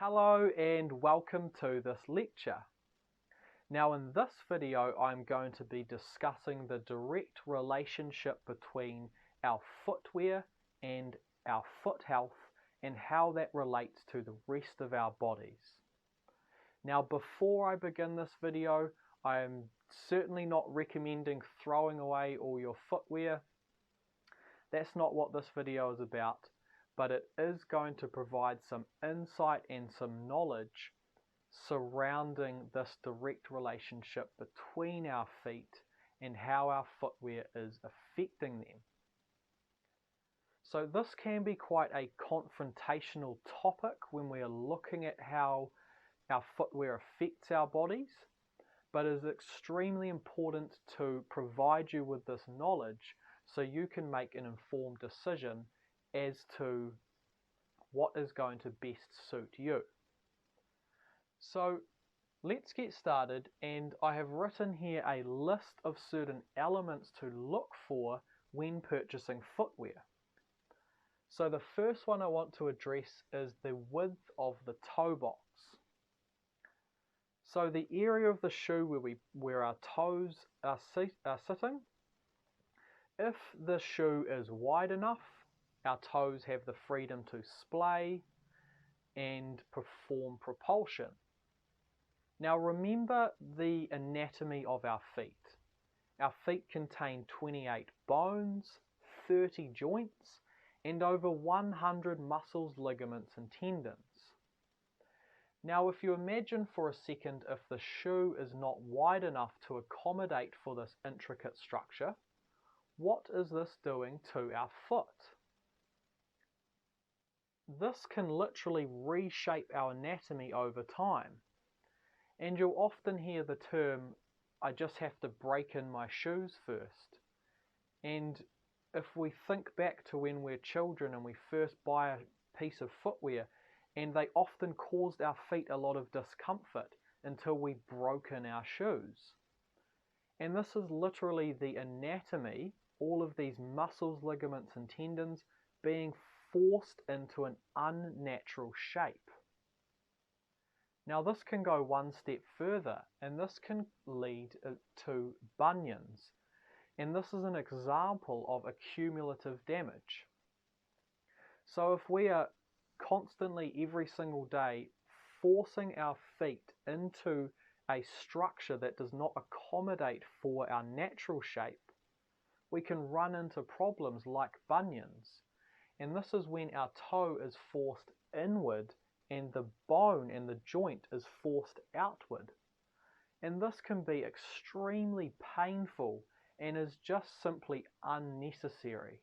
Hello and welcome to this lecture. Now in this video I'm going to be discussing the direct relationship between our footwear and our foot health and how that relates to the rest of our bodies. Now before I begin this video, I am certainly not recommending throwing away all your footwear. That's not what this video is about, but it is going to provide some insight and some knowledge surrounding this direct relationship between our feet and how our footwear is affecting them. So this can be quite a confrontational topic when we are looking at how our footwear affects our bodies, but it is extremely important to provide you with this knowledge so you can make an informed decision as to what is going to best suit you. So let's get started, and I have written here a list of certain elements to look for when purchasing footwear. So the first one I want to address is the width of the toe box. So the area of the shoe where our toes are sitting, if the shoe is wide enough, our toes have the freedom to splay and perform propulsion. Now remember the anatomy of our feet. Our feet contain 28 bones, 30 joints, and over 100 muscles, ligaments, and tendons. Now if you imagine for a second if the shoe is not wide enough to accommodate for this intricate structure, what is this doing to our foot? This can literally reshape our anatomy over time. And you'll often hear the term, I just have to break in my shoes first. And if we think back to when we're children and we first buy a piece of footwear, and they often caused our feet a lot of discomfort until we broke in our shoes. And this is literally the anatomy, all of these muscles, ligaments, and tendons being forced into an unnatural shape. Now this can go one step further, and this can lead to bunions. And this is an example of accumulative damage. So if we are constantly every single day forcing our feet into a structure that does not accommodate for our natural shape, we can run into problems like bunions. And this is when our toe is forced inward and the bone and the joint is forced outward. And this can be extremely painful and is just simply unnecessary.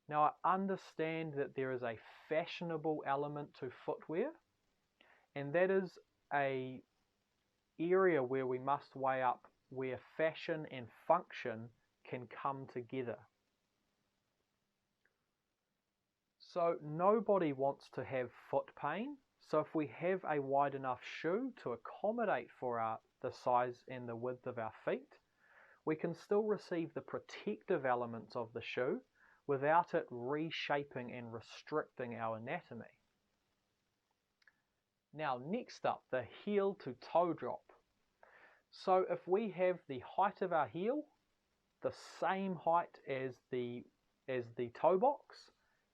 Now I understand that there is a fashionable element to footwear, and that is an area where we must weigh up where fashion and function can come together. So nobody wants to have foot pain, so if we have a wide enough shoe to accommodate for the size and the width of our feet, we can still receive the protective elements of the shoe without it reshaping and restricting our anatomy. Now next up, the heel to toe drop. So if we have the height of our heel the same height as the toe box,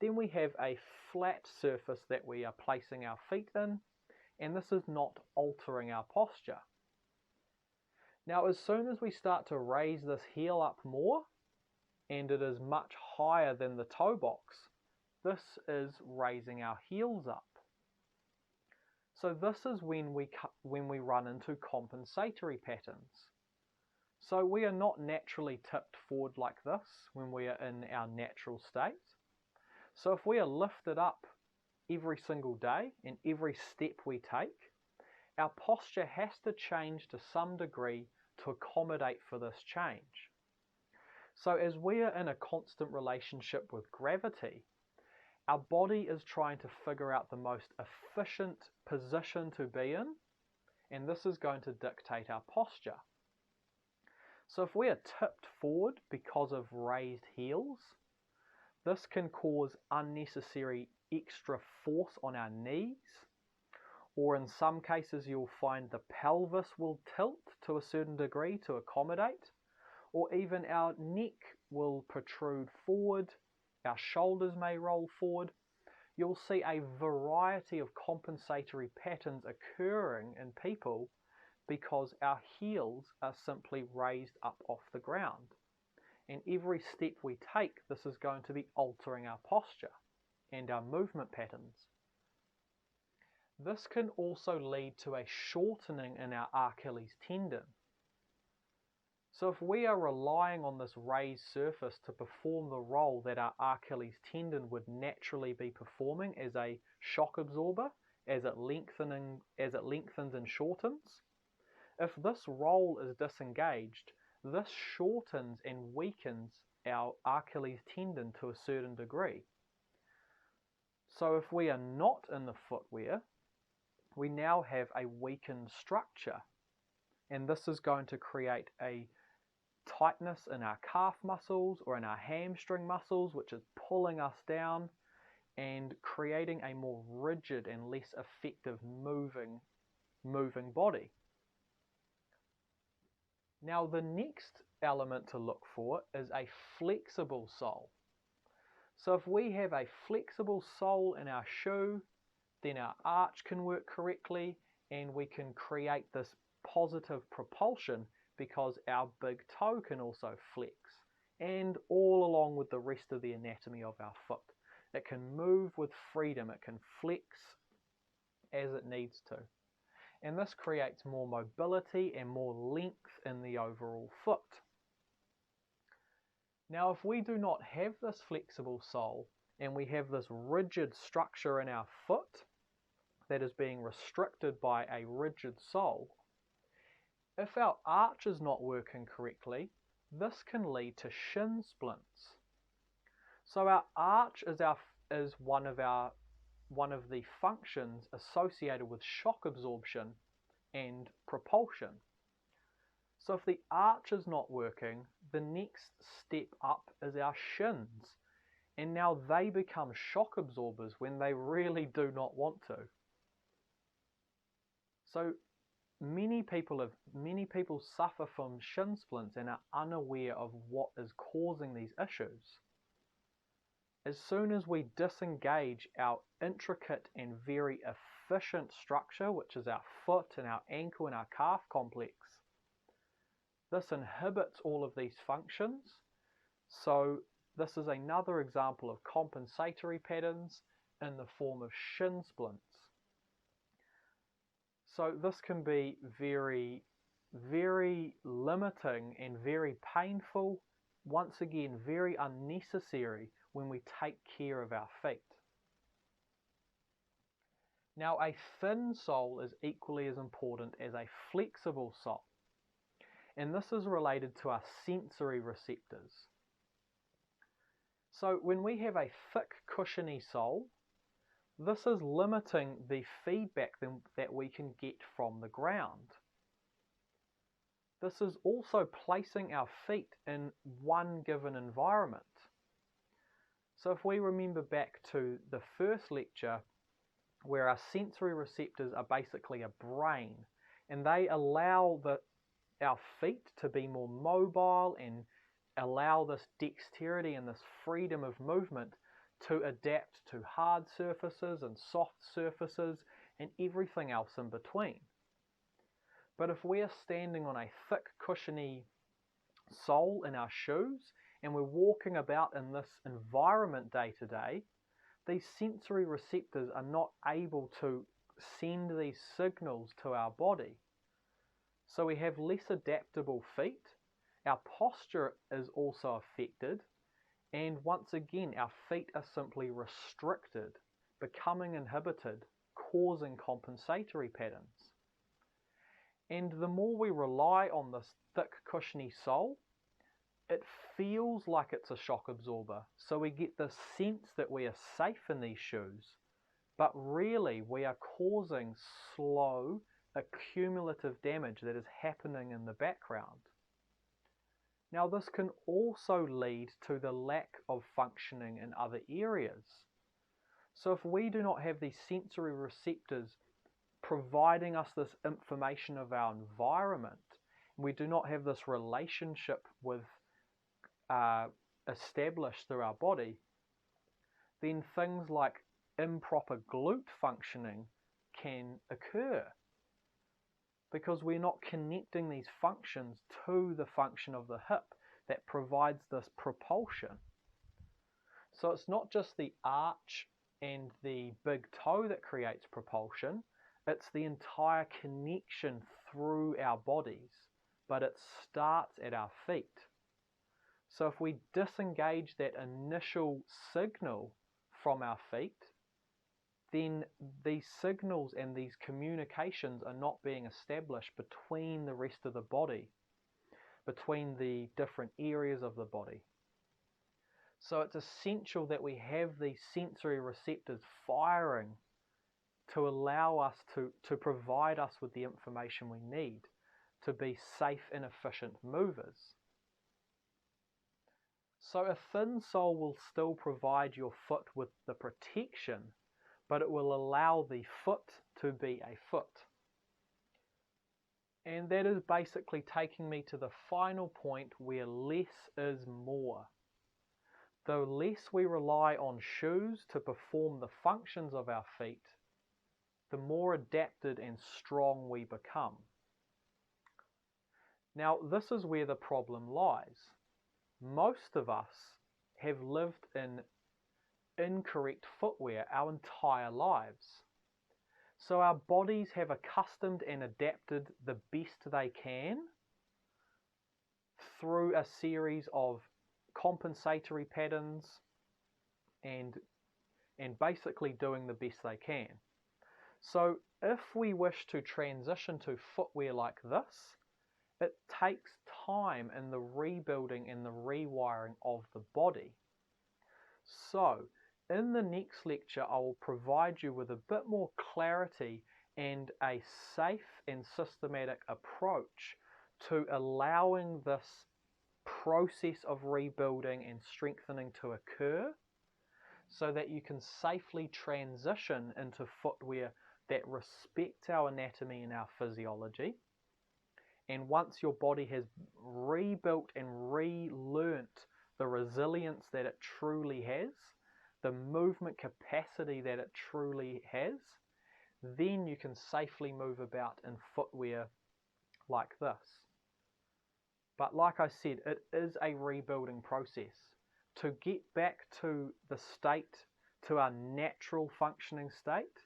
then we have a flat surface that we are placing our feet in, and this is not altering our posture. Now as soon as we start to raise this heel up more, and it is much higher than the toe box, this is raising our heels up. So this is when we run into compensatory patterns. So we are not naturally tipped forward like this when we are in our natural state. So if we are lifted up every single day and every step we take, our posture has to change to some degree to accommodate for this change. So as we are in a constant relationship with gravity, our body is trying to figure out the most efficient position to be in, and this is going to dictate our posture. So if we are tipped forward because of raised heels, this can cause unnecessary extra force on our knees, or in some cases you'll find the pelvis will tilt to a certain degree to accommodate, or even our neck will protrude forward, our shoulders may roll forward. You'll see a variety of compensatory patterns occurring in people because our heels are simply raised up off the ground. And every step we take, this is going to be altering our posture and our movement patterns. This can also lead to a shortening in our Achilles tendon. So if we are relying on this raised surface to perform the role that our Achilles tendon would naturally be performing as a shock absorber, as it lengthens and shortens, if this role is disengaged, this shortens and weakens our Achilles tendon to a certain degree. So if we are not in the footwear, we now have a weakened structure, and this is going to create a tightness in our calf muscles or in our hamstring muscles, which is pulling us down and creating a more rigid and less effective moving body. Now the next element to look for is a flexible sole. So if we have a flexible sole in our shoe, then our arch can work correctly and we can create this positive propulsion because our big toe can also flex, and all along with the rest of the anatomy of our foot. It can move with freedom, it can flex as it needs to. And this creates more mobility and more length in the overall foot. Now if we do not have this flexible sole and we have this rigid structure in our foot that is being restricted by a rigid sole, if our arch is not working correctly, this can lead to shin splints. So our arch is one of the functions associated with shock absorption and propulsion. So if the arch is not working, the next step up is our shins, and now they become shock absorbers when they really do not want to. So many people suffer from shin splints and are unaware of what is causing these issues. As soon as we disengage our intricate and very efficient structure, which is our foot and our ankle and our calf complex, this inhibits all of these functions. So this is another example of compensatory patterns in the form of shin splints. So this can be very, very limiting and very painful, once again very unnecessary when we take care of our feet. Now a thin sole is equally as important as a flexible sole, and this is related to our sensory receptors. So when we have a thick cushiony sole, this is limiting the feedback that we can get from the ground. This is also placing our feet in one given environment. So if we remember back to the first lecture, where our sensory receptors are basically a brain, and they allow our feet to be more mobile and allow this dexterity and this freedom of movement to adapt to hard surfaces and soft surfaces and everything else in between. But if we are standing on a thick cushiony sole in our shoes and we're walking about in this environment day to day, these sensory receptors are not able to send these signals to our body. So we have less adaptable feet, our posture is also affected, and once again our feet are simply restricted, becoming inhibited, causing compensatory patterns. And the more we rely on this thick cushiony sole, it feels like it's a shock absorber. So we get the sense that we are safe in these shoes, but really we are causing slow, accumulative damage that is happening in the background. Now this can also lead to the lack of functioning in other areas. So if we do not have these sensory receptors providing us this information of our environment, we do not have this relationship with established through our body, then things like improper glute functioning can occur because we're not connecting these functions to the function of the hip that provides this propulsion. So it's not just the arch and the big toe that creates propulsion, it's the entire connection through our bodies, but it starts at our feet. So if we disengage that initial signal from our feet, then these signals and these communications are not being established between the rest of the body, between the different areas of the body. So it's essential that we have these sensory receptors firing to allow us to provide us with the information we need to be safe and efficient movers. So a thin sole will still provide your foot with the protection, but it will allow the foot to be a foot. And that is basically taking me to the final point where less is more. The less we rely on shoes to perform the functions of our feet, the more adapted and strong we become. Now, this is where the problem lies. Most of us have lived in incorrect footwear our entire lives. So our bodies have accustomed and adapted the best they can through a series of compensatory patterns and basically doing the best they can. So if we wish to transition to footwear like this, it takes time in the rebuilding and the rewiring of the body. So in the next lecture, I will provide you with a bit more clarity and a safe and systematic approach to allowing this process of rebuilding and strengthening to occur so that you can safely transition into footwear that respects our anatomy and our physiology. And once your body has rebuilt and relearnt the resilience that it truly has, the movement capacity that it truly has, then you can safely move about in footwear like this. But like I said, it is a rebuilding process. To get back to the state, to our natural functioning state,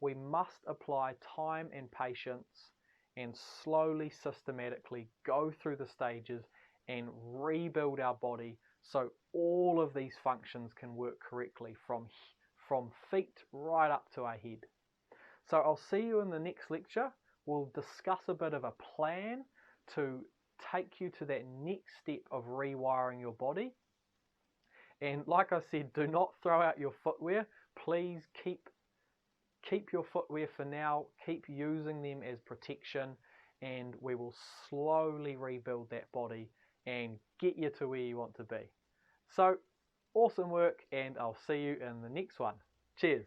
we must apply time and patience and slowly, systematically go through the stages and rebuild our body so all of these functions can work correctly from feet right up to our head. So I'll see you in the next lecture. We'll discuss a bit of a plan to take you to that next step of rewiring your body. And like I said, do not throw out your footwear. Please keep your footwear for now. Keep using them as protection, and we will slowly rebuild that body and get you to where you want to be. So awesome work, and I'll see you in the next one. Cheers.